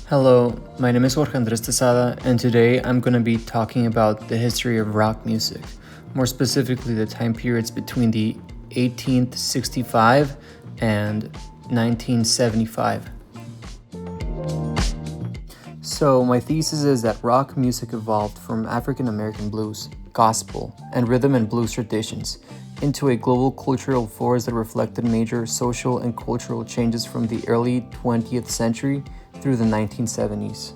Hello, my name is Jorge Tessada, and today I'm going to be talking about the history of rock music, more specifically the time periods between the 1865 and 1975. So, my thesis is that rock music evolved from African American blues, gospel, and rhythm and blues traditions into a global cultural force that reflected major social and cultural changes from the early 20th century through the 1970s.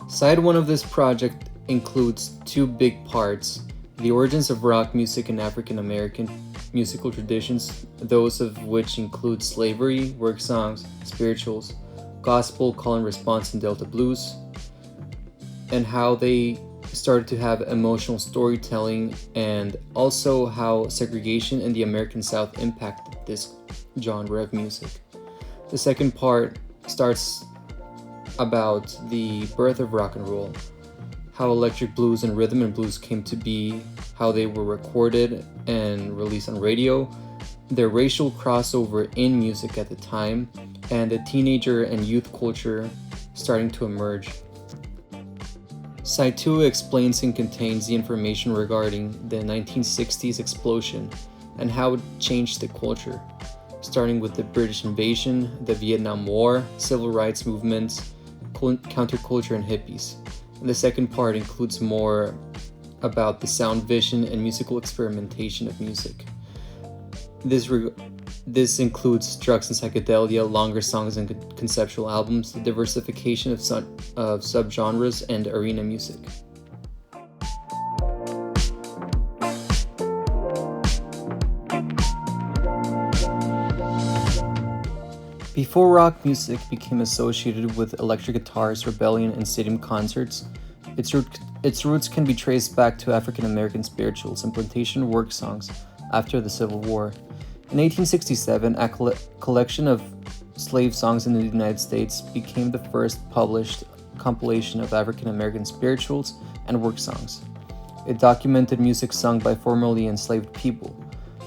Side 1 of this project includes two big parts: the origins of rock music in African American musical traditions, those of which include slavery, work songs, spirituals, gospel, call and response, and Delta blues, and how they started to have emotional storytelling, and also how segregation in the American South impacted this genre of music. The second part starts about the birth of rock and roll, how electric blues and rhythm and blues came to be, how they were recorded and released on radio, their racial crossover in music at the time, and the teenager and youth culture starting to emerge. Side 2 explains and contains the information regarding the 1960s explosion and how it changed the culture, starting with the British invasion, the Vietnam War, civil rights movements, counterculture, and hippies. And the second part includes more about the sound vision and musical experimentation of music. This includes drugs and psychedelia, longer songs and conceptual albums, the diversification of subgenres, and arena music. Before rock music became associated with electric guitars, rebellion, and stadium concerts, its roots can be traced back to African American spirituals and plantation work songs after the Civil War. In 1867, a collection of slave songs in the United States became the first published compilation of African American spirituals and work songs. It documented music sung by formerly enslaved people,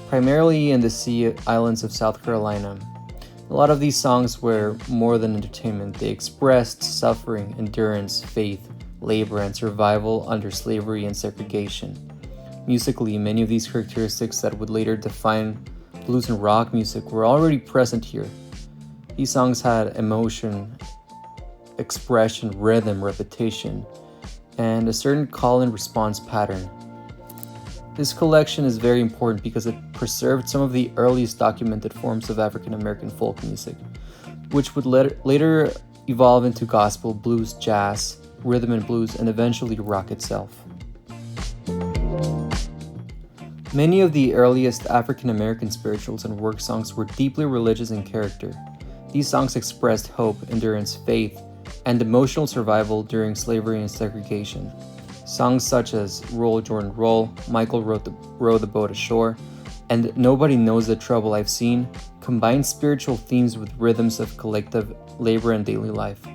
primarily in the Sea Islands of South Carolina. A lot of these songs were more than entertainment. They expressed suffering, endurance, faith, labor, and survival under slavery and segregation. Musically, many of these characteristics that would later define blues and rock music were already present here. These songs had emotion, expression, rhythm, repetition, and a certain call and response pattern. This collection is very important because it preserved some of the earliest documented forms of African American folk music, which would later evolve into gospel, blues, jazz, rhythm and blues, and eventually rock itself. Many of the earliest African American spirituals and work songs were deeply religious in character. These songs expressed hope, endurance, faith, and emotional survival during slavery and segregation. Songs such as Roll, Jordan, Roll, Michael Row the Boat Ashore, and Nobody Knows the Trouble I've Seen combined spiritual themes with rhythms of collective labor and daily life.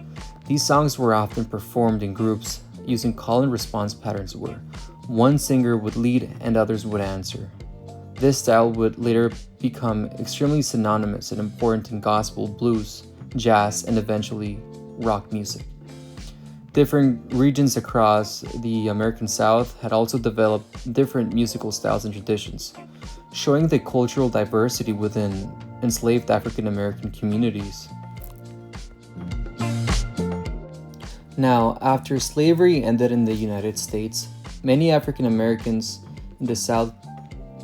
These songs were often performed in groups using call and response patterns where one singer would lead and others would answer. This style would later become extremely synonymous and important in gospel, blues, jazz, and eventually rock music. Different regions across the American South had also developed different musical styles and traditions, showing the cultural diversity within enslaved African American communities. Now, after slavery ended in the United States, many African Americans in the South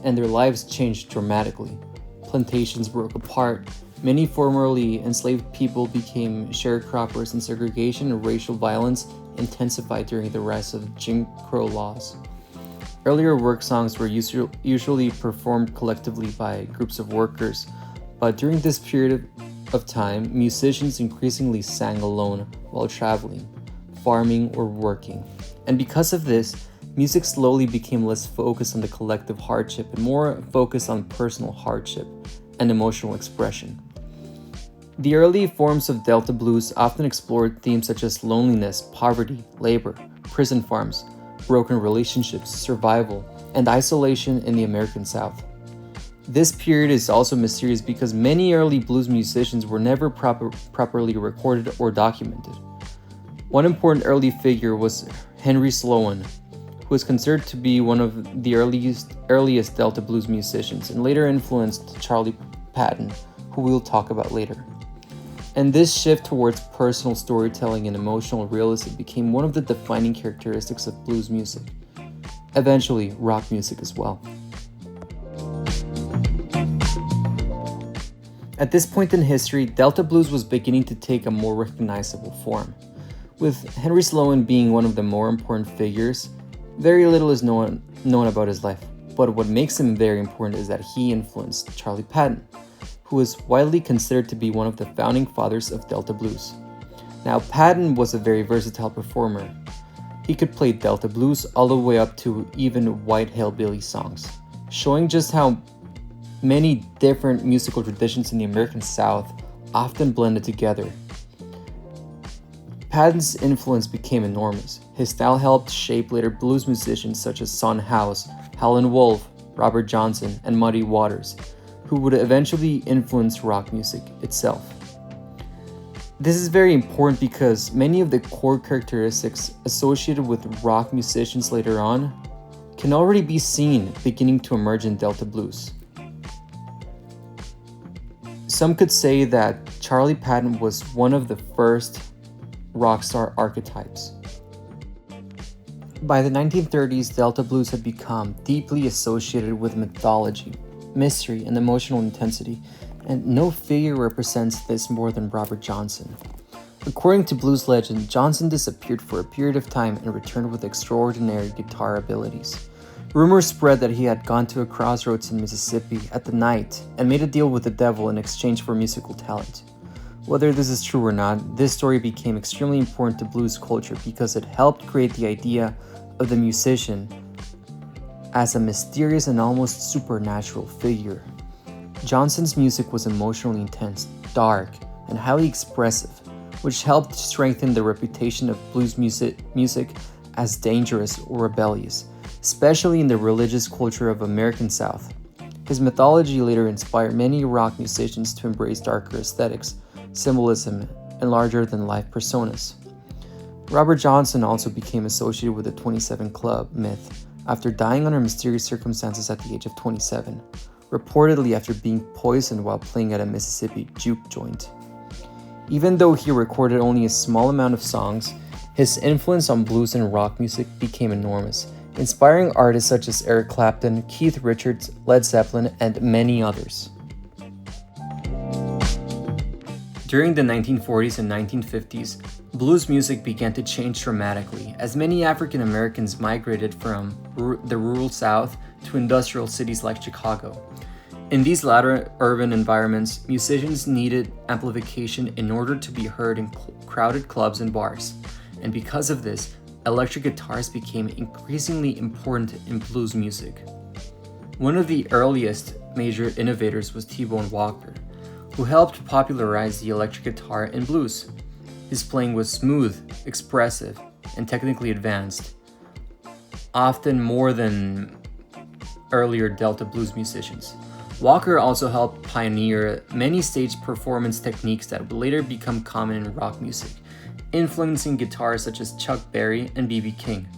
and their lives changed dramatically. Plantations broke apart. Many formerly enslaved people became sharecroppers, and segregation and racial violence intensified during the rise of Jim Crow laws. Earlier work songs were usually performed collectively by groups of workers, but during this period of time, musicians increasingly sang alone while traveling, farming, or working. And because of this, music slowly became less focused on the collective hardship and more focused on personal hardship and emotional expression. The early forms of Delta blues often explored themes such as loneliness, poverty, labor, prison farms, broken relationships, survival, and isolation in the American South. This period is also mysterious because many early blues musicians were never properly recorded or documented. One important early figure was Henry Sloan, who is considered to be one of the earliest Delta blues musicians and later influenced Charlie Patton, who we'll talk about later. And this shift towards personal storytelling and emotional realism became one of the defining characteristics of blues music. Eventually, rock music as well. At this point in history, Delta blues was beginning to take a more recognizable form. With Henry Sloan being one of the more important figures, very little is known about his life. But what makes him very important is that he influenced Charlie Patton, who is widely considered to be one of the founding fathers of Delta blues. Now, Patton was a very versatile performer. He could play Delta blues all the way up to even white hillbilly songs, showing just how many different musical traditions in the American South often blended together. Patton's influence became enormous. His style helped shape later blues musicians such as Son House, Howlin' Wolf, Robert Johnson, and Muddy Waters, who would eventually influence rock music itself. This is very important because many of the core characteristics associated with rock musicians later on can already be seen beginning to emerge in Delta blues. Some could say that Charlie Patton was one of the first rock star archetypes. By the 1930s, Delta blues had become deeply associated with mythology, mystery, and emotional intensity, and no figure represents this more than Robert Johnson. According to blues legend, Johnson disappeared for a period of time and returned with extraordinary guitar abilities. Rumors spread that he had gone to a crossroads in Mississippi at the night and made a deal with the devil in exchange for musical talent. Whether this is true or not, this story became extremely important to blues culture because it helped create the idea of the musician as a mysterious and almost supernatural figure. Johnson's music was emotionally intense, dark, and highly expressive, which helped strengthen the reputation of blues music as dangerous or rebellious, especially in the religious culture of American South. His mythology later inspired many rock musicians to embrace darker aesthetics, symbolism, and larger-than-life personas. Robert Johnson also became associated with the 27 Club myth after dying under mysterious circumstances at the age of 27, reportedly after being poisoned while playing at a Mississippi juke joint. Even though he recorded only a small amount of songs, his influence on blues and rock music became enormous, inspiring artists such as Eric Clapton, Keith Richards, Led Zeppelin, and many others. During the 1940s and 1950s, blues music began to change dramatically as many African Americans migrated from the rural South to industrial cities like Chicago. In these latter urban environments, musicians needed amplification in order to be heard in crowded clubs and bars, and because of this, electric guitars became increasingly important in blues music. One of the earliest major innovators was T-Bone Walker, who helped popularize the electric guitar in blues. His playing was smooth, expressive, and technically advanced, often more than earlier Delta blues musicians. Walker also helped pioneer many stage performance techniques that would later become common in rock music, influencing guitarists such as Chuck Berry and B.B. King.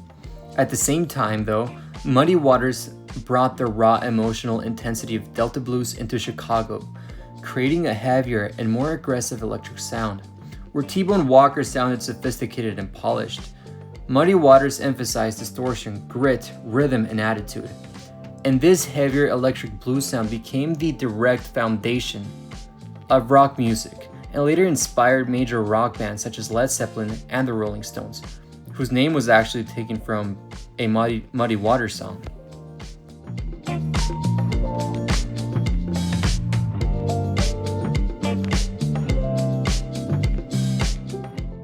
At the same time, though, Muddy Waters brought the raw emotional intensity of Delta blues into Chicago, creating a heavier and more aggressive electric sound. Where T-Bone Walker sounded sophisticated and polished, Muddy Waters emphasized distortion, grit, rhythm, and attitude. And this heavier electric blues sound became the direct foundation of rock music, and later inspired major rock bands such as Led Zeppelin and the Rolling Stones, whose name was actually taken from a Muddy Waters song.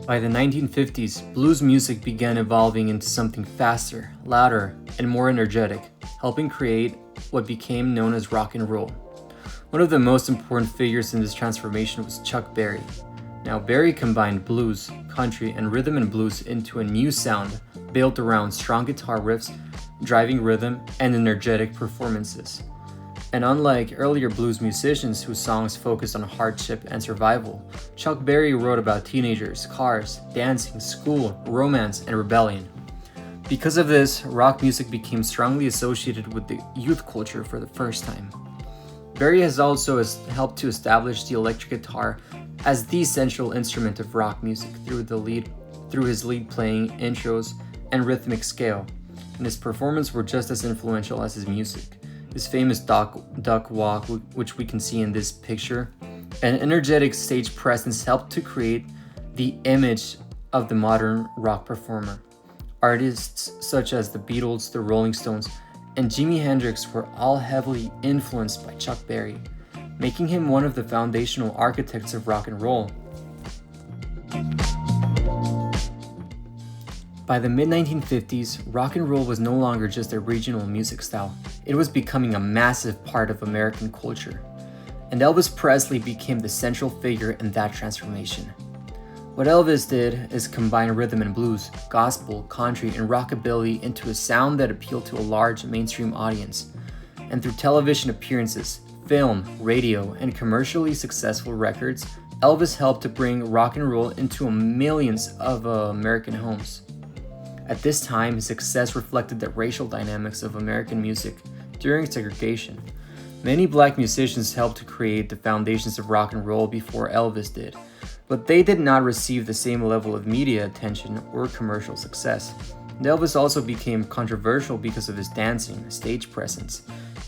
By the 1950s, blues music began evolving into something faster, louder, and more energetic, helping create what became known as rock and roll. One of the most important figures in this transformation was Chuck Berry. Now, Berry combined blues, country, and rhythm and blues into a new sound built around strong guitar riffs, driving rhythm, and energetic performances. And unlike earlier blues musicians whose songs focused on hardship and survival, Chuck Berry wrote about teenagers, cars, dancing, school, romance, and rebellion. Because of this, rock music became strongly associated with the youth culture for the first time. Berry has also helped to establish the electric guitar as the central instrument of rock music through his lead playing, intros, and rhythmic scale, and his performances were just as influential as his music. His famous duck walk, which we can see in this picture, an energetic stage presence helped to create the image of the modern rock performer. Artists such as the Beatles, the Rolling Stones, and Jimi Hendrix were all heavily influenced by Chuck Berry, making him one of the foundational architects of rock and roll. By the mid-1950s, rock and roll was no longer just a regional music style, it was becoming a massive part of American culture. And Elvis Presley became the central figure in that transformation. What Elvis did is combine rhythm and blues, gospel, country, and rockabilly into a sound that appealed to a large mainstream audience. And through television appearances, film, radio, and commercially successful records, Elvis helped to bring rock and roll into millions of American homes. At this time, his success reflected the racial dynamics of American music during segregation. Many black musicians helped to create the foundations of rock and roll before Elvis did, but they did not receive the same level of media attention or commercial success. And Elvis also became controversial because of his dancing, stage presence,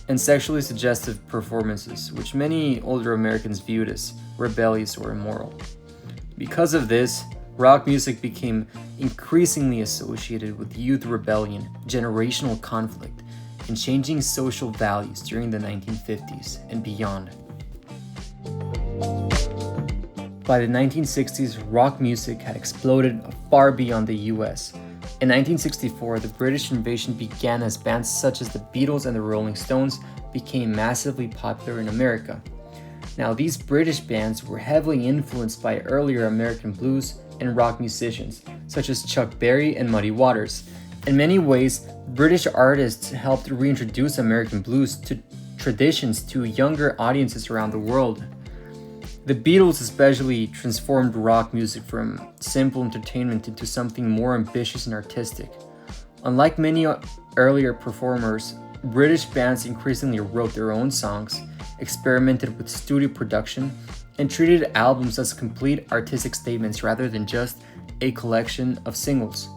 and sexually suggestive performances, which many older Americans viewed as rebellious or immoral. Because of this, rock music became increasingly associated with youth rebellion, generational conflict, and changing social values during the 1950s and beyond. By the 1960s, rock music had exploded far beyond the US. In 1964, the British invasion began as bands such as the Beatles and the Rolling Stones became massively popular in America. Now, these British bands were heavily influenced by earlier American blues and rock musicians, such as Chuck Berry and Muddy Waters. In many ways, British artists helped reintroduce American blues traditions to younger audiences around the world. The Beatles especially transformed rock music from simple entertainment into something more ambitious and artistic. Unlike many earlier performers, British bands increasingly wrote their own songs, experimented with studio production, and treated albums as complete artistic statements rather than just a collection of singles.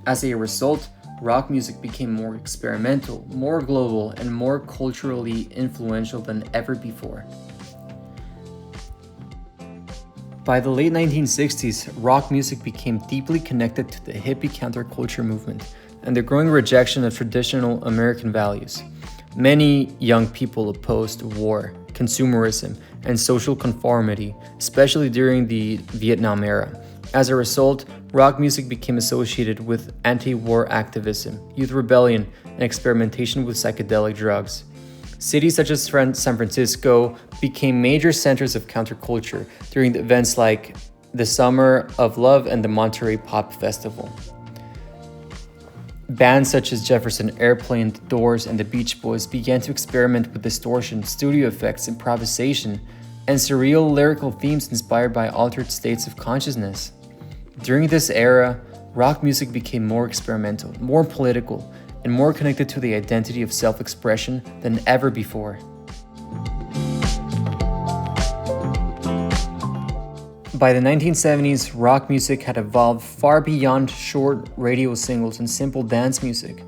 As a result, rock music became more experimental, more global, and more culturally influential than ever before. By the late 1960s, rock music became deeply connected to the hippie counterculture movement and the growing rejection of traditional American values. Many young people opposed war, consumerism, and social conformity, especially during the Vietnam era. As a result, rock music became associated with anti-war activism, youth rebellion, and experimentation with psychedelic drugs. Cities such as San Francisco became major centers of counterculture during events like the Summer of Love and the Monterey Pop Festival. Bands such as Jefferson Airplane, The Doors, and the Beach Boys began to experiment with distortion, studio effects, improvisation, and surreal lyrical themes inspired by altered states of consciousness. During this era, rock music became more experimental, more political, and more connected to the identity of self-expression than ever before. By the 1970s, rock music had evolved far beyond short radio singles and simple dance music.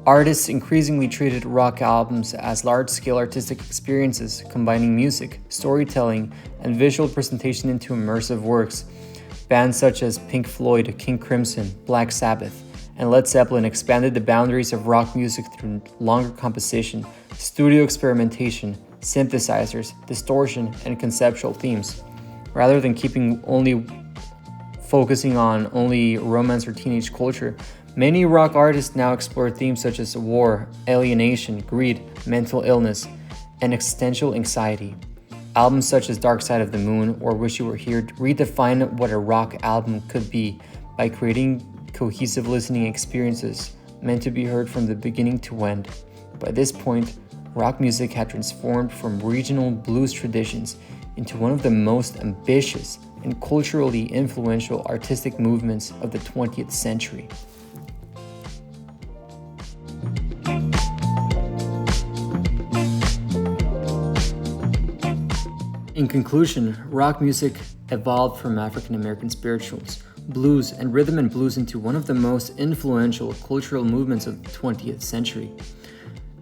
Artists increasingly treated rock albums as large-scale artistic experiences, combining music, storytelling, and visual presentation into immersive works. Bands such as Pink Floyd, King Crimson, Black Sabbath, and Led Zeppelin expanded the boundaries of rock music through longer composition, studio experimentation, synthesizers, distortion, and conceptual themes. Rather than focusing on only romance or teenage culture, many rock artists now explore themes such as war, alienation, greed, mental illness, and existential anxiety. Albums such as Dark Side of the Moon or Wish You Were Here redefine what a rock album could be by creating cohesive listening experiences meant to be heard from the beginning to end. By this point, rock music had transformed from regional blues traditions into one of the most ambitious and culturally influential artistic movements of the 20th century. In conclusion, rock music evolved from African American spirituals, blues, and rhythm and blues into one of the most influential cultural movements of the 20th century.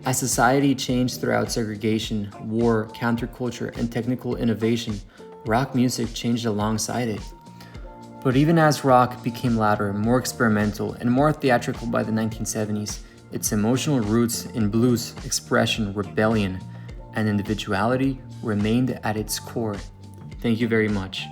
As society changed throughout segregation, war, counterculture, and technical innovation, rock music changed alongside it. But even as rock became louder, more experimental, and more theatrical by the 1970s, its emotional roots in blues, expression, rebellion, and individuality remained at its core. Thank you very much.